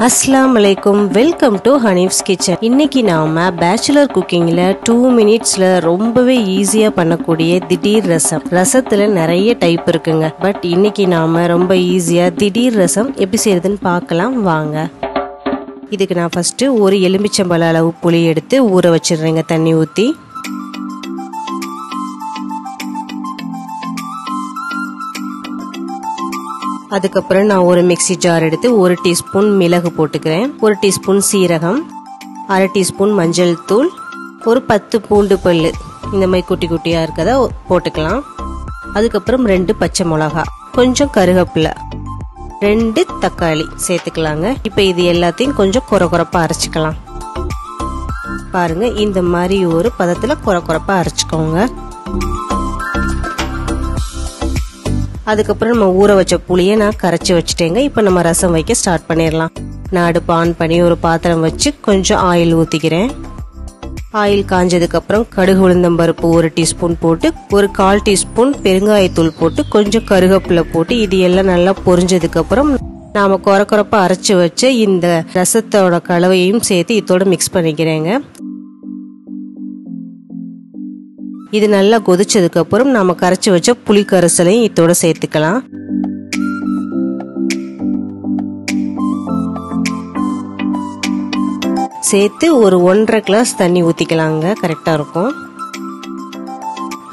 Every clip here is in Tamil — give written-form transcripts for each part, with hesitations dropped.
Assalamu alaikum, welcome to HANIF'S kitchen. இன்னைக்கு நாம பேச்சுலர் குக்கிங்ல 2 மினிட்ஸ்ல ரொம்பவே ஈஸியா பண்ணக்கூடிய திடீர் ரசம். ரசத்துல நிறைய டைப் இருக்குங்க. பட் இன்னைக்கு நாம ரொம்ப ஈஸியா திடீர் ரசம் எப்படி செய்யறதுன்னு பார்க்கலாம் வாங்க. இதுக்கு நான் ஃபர்ஸ்ட் ஒரு எலுமிச்சம்பழ அளவு புளி எடுத்து ஊற வச்சிடுறேங்க தண்ணி ஊத்தி. அதுக்கப்புறம் நான் ஒரு மிக்ஸி ஜார் எடுத்து 1 டீஸ்பூன் மிளகு போட்டுக்கிறேன், 1 டீஸ்பூன் சீரகம், 1/2 டீஸ்பூன் மஞ்சள் தூள், ஒரு 10 பூண்டு பல்லு இந்த மாதிரி குட்டி குட்டியா இருக்கத போட்டுக்கலாம். அதுக்கப்புறம் 2 பச்சை மிளகா, கொஞ்சம் கருவேப்பிலை, 2 தக்காளி சேர்த்துக்கலாங்க. இப்போ இது எல்லாத்தையும் கொஞ்சம் கொரகொரப்பா அரைச்சிக்கலாம். பாருங்க இந்த மாதிரி ஒரு பதத்துல கொரகொரப்பா அரைச்சிக்கோங்க. அதுக்கப்புறம் நம்ம ஊற வச்ச புளியை நான் கரைச்சி வச்சுட்டேங்க. இப்போ நம்ம ரசம் வைக்க ஸ்டார்ட் பண்ணிடலாம். நான் அடுப்பு ஆன் பண்ணி ஒரு பாத்திரம் வச்சு கொஞ்சம் ஆயில் ஊற்றிக்கிறேன். ஆயில் காஞ்சதுக்கு அப்புறம் கடுகு உளுந்தம்பருப்பு 1 டீஸ்பூன் போட்டு ஒரு 1/4 டீஸ்பூன் பெருங்காயத்தூள் போட்டு கொஞ்சம் கருவேப்பிலை போட்டு இது எல்லாம் நல்லா பொரிஞ்சதுக்கு அப்புறம் நாம கொரகொரப்பா அரைச்சி வச்ச இந்த ரசத்தோட கலவையும் சேர்த்து இதோட மிக்ஸ் பண்ணிக்கிறேங்க. இது நல்லா கொதிச்சதுக்கு அப்புறம் நாம கரைச்சி வச்ச புளி கரைசலையும் இதோட சேர்த்துக்கலாம். சேர்த்து ஒரு 1.5 கிளாஸ் தண்ணி ஊத்திக்கலாங்க, கரெக்டா இருக்கும்.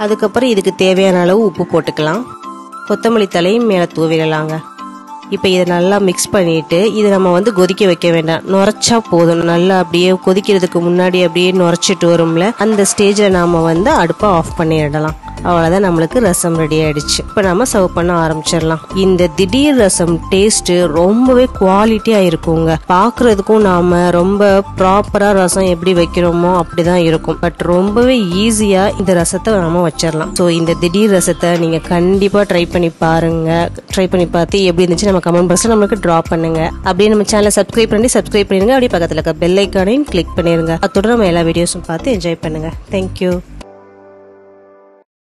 அதுக்கப்புறம் இதுக்கு தேவையான அளவு உப்பு போட்டுக்கலாம். கொத்தமல்லி தலையும் மேல தூவிடலாங்க. இப்போ இதை நல்லா மிக்ஸ் பண்ணிட்டு இது நம்ம கொதிக்க வைக்க வேண்டாம், நுரைச்சா போதும். நல்லா அப்படியே கொதிக்கிறதுக்கு முன்னாடி அப்படியே நுரைச்சிட்டு வரும்ல, அந்த ஸ்டேஜில் நாம அடுப்பை ஆஃப் பண்ணிடலாம். அவ்வளோதான், நம்மளுக்கு ரசம் ரெடி ஆயிடுச்சு. இப்போ நம்ம சர்வ் பண்ண ஆரம்பிச்சிடலாம். இந்த திடீர் ரசம் டேஸ்ட் ரொம்பவே குவாலிட்டியா இருக்குங்க. பாக்குறதுக்கும் நாம ரொம்ப ப்ராப்பரா ரசம் எப்படி வைக்கிறோமோ அப்படிதான் இருக்கும். பட் ரொம்பவே ஈஸியா இந்த ரசத்தை நாம வச்சிடலாம். ஸோ இந்த திடீர் ரசத்தை நீங்க கண்டிப்பா ட்ரை பண்ணி பாருங்க. ட்ரை பண்ணி பார்த்து எப்படி இருந்துச்சு நம்ம கமெண்ட் பாக்ஸ்ல நம்மளுக்கு டிராப் பண்ணுங்க. அப்படியே நம்ம சேனலை சப்ஸ்கிரைப் பண்ணிருங்க. அப்படியே பக்கத்துல இருக்க பெல் ஐக்கானையும் கிளிக் பண்ணிருங்க. அதோட நம்ம எல்லா வீடியோஸும் பார்த்து என்ஜாய் பண்ணுங்க. தேங்க்யூ.